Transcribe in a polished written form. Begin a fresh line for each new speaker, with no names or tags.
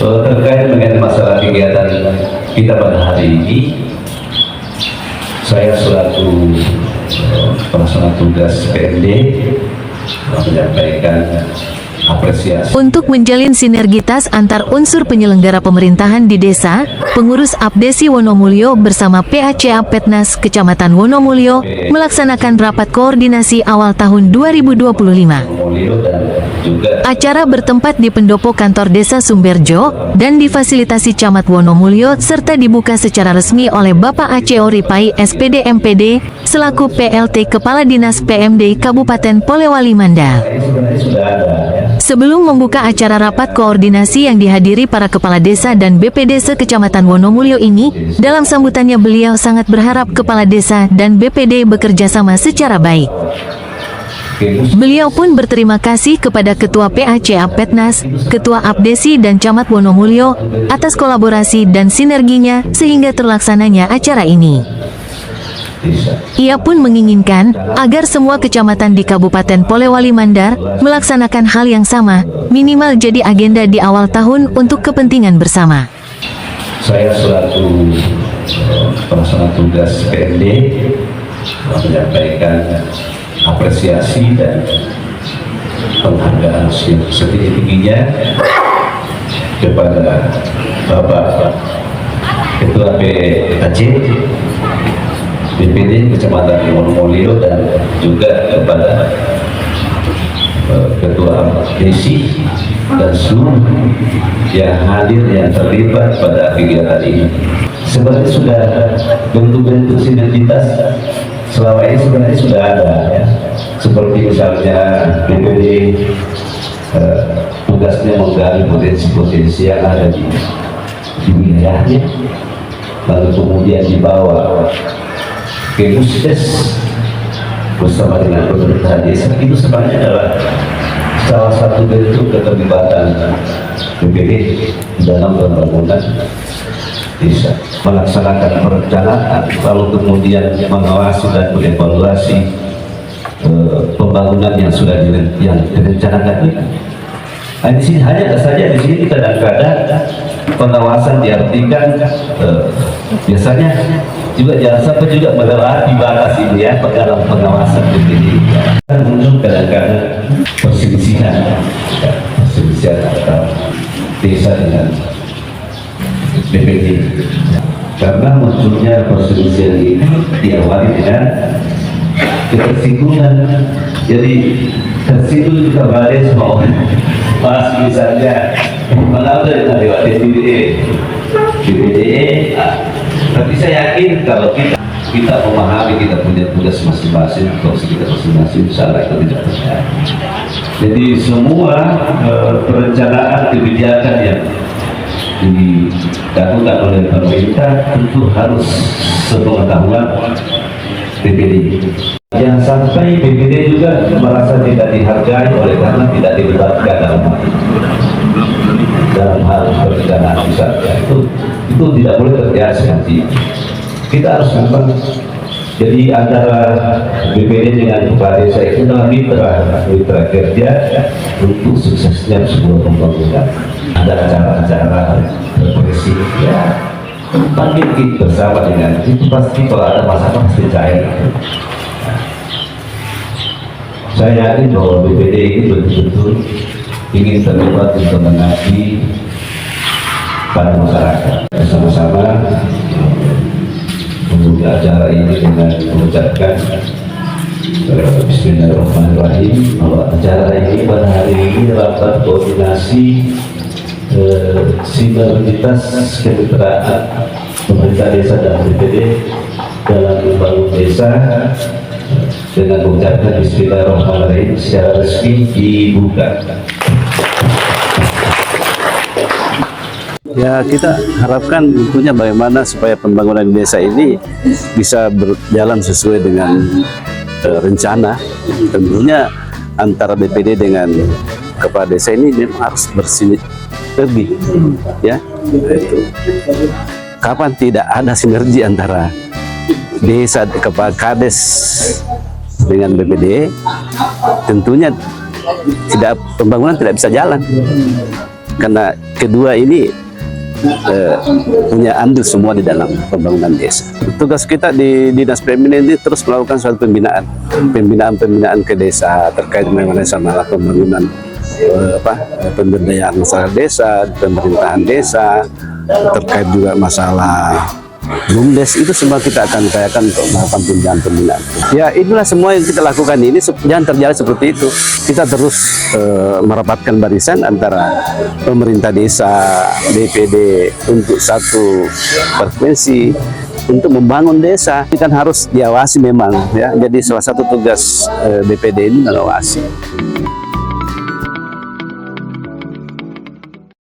Terkait dengan masalah kegiatan kita pada hari ini, saya selaku pelaksana tugas PMD menyampaikan apresiasi.
Untuk menjalin sinergitas antar unsur penyelenggara pemerintahan di desa, pengurus Abdesi Wonomulyo bersama PACA Petnas Kecamatan Wonomulyo melaksanakan rapat koordinasi awal tahun 2025. Acara bertempat di pendopo kantor desa Sumberjo dan difasilitasi Camat Wonomulyo serta dibuka secara resmi oleh Bapak Aceo Ripai SPD MPD selaku PLT Kepala Dinas PMD Kabupaten Polewali Mandar. Sebelum membuka acara rapat koordinasi yang dihadiri para kepala desa dan BPD se-Kecamatan Wonomulyo ini, dalam sambutannya beliau sangat berharap kepala desa dan BPD bekerja sama secara baik. Beliau pun berterima kasih kepada Ketua PACA Petnas, Ketua Abdesi dan Camat Wonomulyo atas kolaborasi dan sinerginya sehingga terlaksananya acara ini. Ia pun menginginkan agar semua kecamatan di Kabupaten Polewali Mandar melaksanakan hal yang sama, minimal jadi agenda di awal tahun untuk kepentingan bersama.
Saya selaku pelaksana tugas PMD menyampaikan apresiasi dan penghargaan setinggi-tingginya kepada Bapak Ketua PAC BPD Kecamatan Wonomulyo dan juga kepada Ketua Desi dan seluruh yang hadir yang terlibat pada kegiatan ini. Sebenarnya sudah bentuk-bentuk sinergitas selama ini sebenarnya sudah ada ya. Seperti misalnya BPD tugasnya menggali potensi-potensi yang ada di wilayahnya, lalu kemudian dibawa ke Puskes bersama dengan pemerintah desa. Itu sebenarnya adalah salah satu bentuk keterlibatan BPD dalam pembangunan desa, melaksanakan perencanaan, lalu kemudian mengawasi dan mengevaluasi pembangunan yang sudah direncanakan itu. Nah, di sini hanya saja di sini kadang-kadang pengawasan diartikan biasanya juga jangan sampai juga melewati batas ini ya dalam pengawasan BPD. Muncul kadang-kadang perselisihan antara desa dengan BPD. Karena munculnya perselisihan ini diawali dengan ketersinggungan. Jadi tersinggung juga berada semua orang. Pas misalnya mengapa dengan lewat BPD, tapi saya yakin kalau kita memahami kita punya tugas masing-masing, fungsi kita masing-masing, salah itu tidak terjadi. Jadi semua perencanaan kebijakan yang dilakukan oleh pemerintah tentu harus sepengetahuan BPD. Jangan sampai BPD juga merasa tidak dihargai oleh karena tidak dilibatkan dalam hal perencanaan misalnya. Itu tidak boleh terjadi seperti itu. Kita harus memang jadi antara BPD dengan kepala desa itu adalah mitra kerja untuk suksesnya sebuah pembangunan. Ada acara-acara represif ya, bangkit bersama dengan itu pasti kalau ada masalah pasti cair. Saya yakin bahwa BPD ini betul-betul ingin terlibat untuk mengabdi pada masyarakat. Bersama-sama membuka acara ini dengan mengucapkan Bismillahirrahmanirrahim. Bahwa acara ini pada hari ini rapat koordinasi sinergitas kemitraan pemerintah desa dan BPD dalam membangun desa dengan mengucapkan Bismillahirrahmanirrahim secara resmi dibuka.
Ya, kita harapkan tentunya bagaimana supaya pembangunan desa ini bisa berjalan sesuai dengan rencana. Tentunya antara BPD dengan kepala desa ini memang harus bersinergi, ya. Itu. Kapan tidak ada sinergi antara desa kepala kades dengan BPD, tentunya pembangunan tidak bisa jalan. karena kedua ini punya andil semua di dalam pembangunan desa. Tugas kita di Dinas PMN ini terus melakukan suatu pembinaan ke desa terkait dengan masalah pembangunan pemberdayaan masyarakat desa, pemerintahan desa, terkait juga masalah BUMDes, itu semua kita akan upayakan untuk melakukan pembinaan. Ya inilah semua yang kita lakukan ini, jangan terjadi seperti itu. Kita terus merapatkan barisan antara pemerintah desa, DPD untuk satu frekuensi untuk membangun desa. Ini kan harus diawasi memang ya. Jadi salah satu tugas DPD ini mengawasi.